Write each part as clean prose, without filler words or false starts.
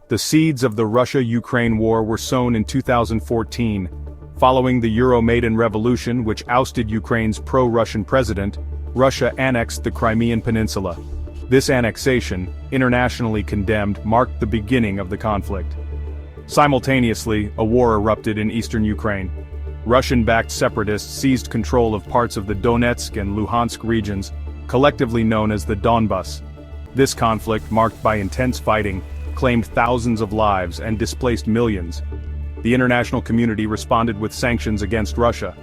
The seeds of the Russia-Ukraine war were sown in 2014. Following the Euromaidan Revolution, which ousted Ukraine's pro-Russian president, Russia annexed the Crimean Peninsula. This annexation, internationally condemned, marked the beginning of the conflict. Simultaneously, a war erupted in eastern Ukraine. Russian-backed separatists seized control of parts of the Donetsk and Luhansk regions, collectively known as the Donbas. This conflict, marked by intense fighting, claimed thousands of lives and displaced millions. The international community responded with sanctions against Russia.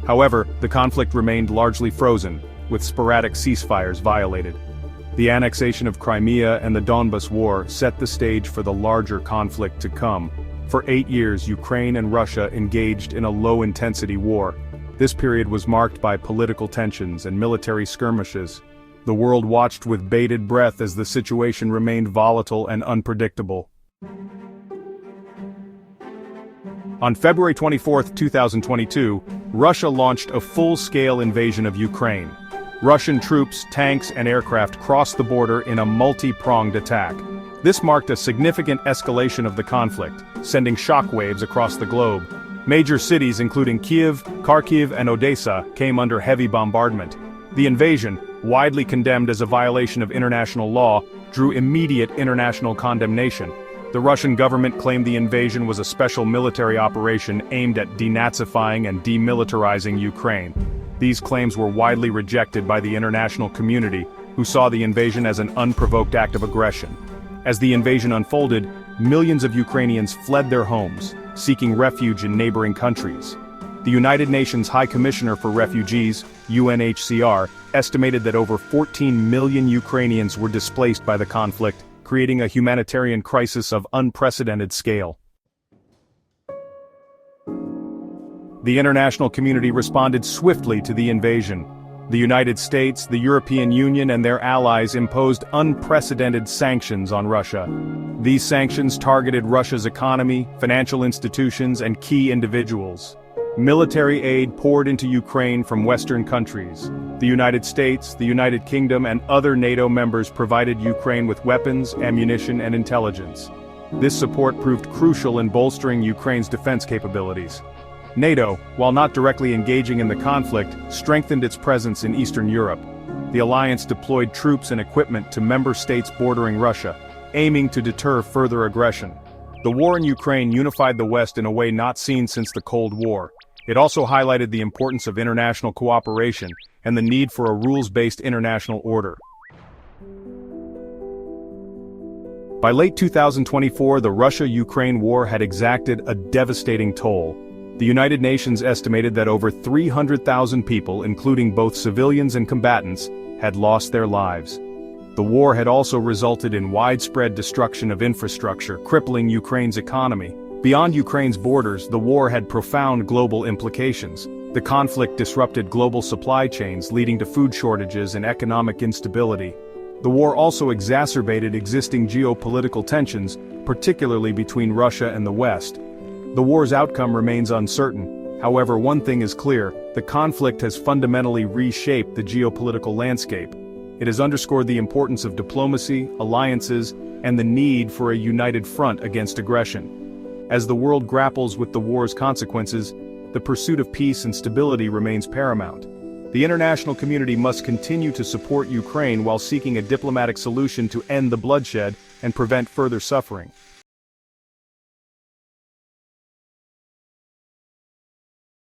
However, the conflict remained largely frozen, with sporadic ceasefires violated. The annexation of Crimea and the Donbas War set the stage for the larger conflict to come. For 8 years, Ukraine and Russia engaged in a low-intensity war. This period was marked by political tensions and military skirmishes. The world watched with bated breath as the situation remained volatile and unpredictable. On February 24, 2022, Russia launched a full-scale invasion of Ukraine. Russian troops, tanks, and aircraft crossed the border in a multi-pronged attack. This marked a significant escalation of the conflict, sending shockwaves across the globe. Major cities including Kyiv, Kharkiv, and Odessa came under heavy bombardment. The invasion, widely condemned as a violation of international law, drew immediate international condemnation. The Russian government claimed the invasion was a special military operation aimed at denazifying and demilitarizing Ukraine. These claims were widely rejected by the international community, who saw the invasion as an unprovoked act of aggression. As the invasion unfolded, millions of Ukrainians fled their homes, seeking refuge in neighboring countries. The United Nations High Commissioner for Refugees, UNHCR, estimated that over 14 million Ukrainians were displaced by the conflict, creating a humanitarian crisis of unprecedented scale. The international community responded swiftly to the invasion. The United States, the European Union, and their allies imposed unprecedented sanctions on Russia. These sanctions targeted Russia's economy, financial institutions, and key individuals. Military aid poured into Ukraine from Western countries. The United States, the United Kingdom, and other NATO members provided Ukraine with weapons, ammunition, and intelligence. This support proved crucial in bolstering Ukraine's defense capabilities. NATO, while not directly engaging in the conflict, strengthened its presence in Eastern Europe. The alliance deployed troops and equipment to member states bordering Russia, aiming to deter further aggression. The war in Ukraine unified the West in a way not seen since the Cold War. It also highlighted the importance of international cooperation and the need for a rules-based international order. By late 2024, the Russia-Ukraine war had exacted a devastating toll. The United Nations estimated that over 300,000 people, including both civilians and combatants, had lost their lives. The war had also resulted in widespread destruction of infrastructure, crippling Ukraine's economy. Beyond Ukraine's borders, the war had profound global implications. The conflict disrupted global supply chains, leading to food shortages and economic instability. The war also exacerbated existing geopolitical tensions, particularly between Russia and the West. The war's outcome remains uncertain. However, one thing is clear: the conflict has fundamentally reshaped the geopolitical landscape. It has underscored the importance of diplomacy, alliances, and the need for a united front against aggression. As the world grapples with the war's consequences, the pursuit of peace and stability remains paramount. The international community must continue to support Ukraine while seeking a diplomatic solution to end the bloodshed and prevent further suffering.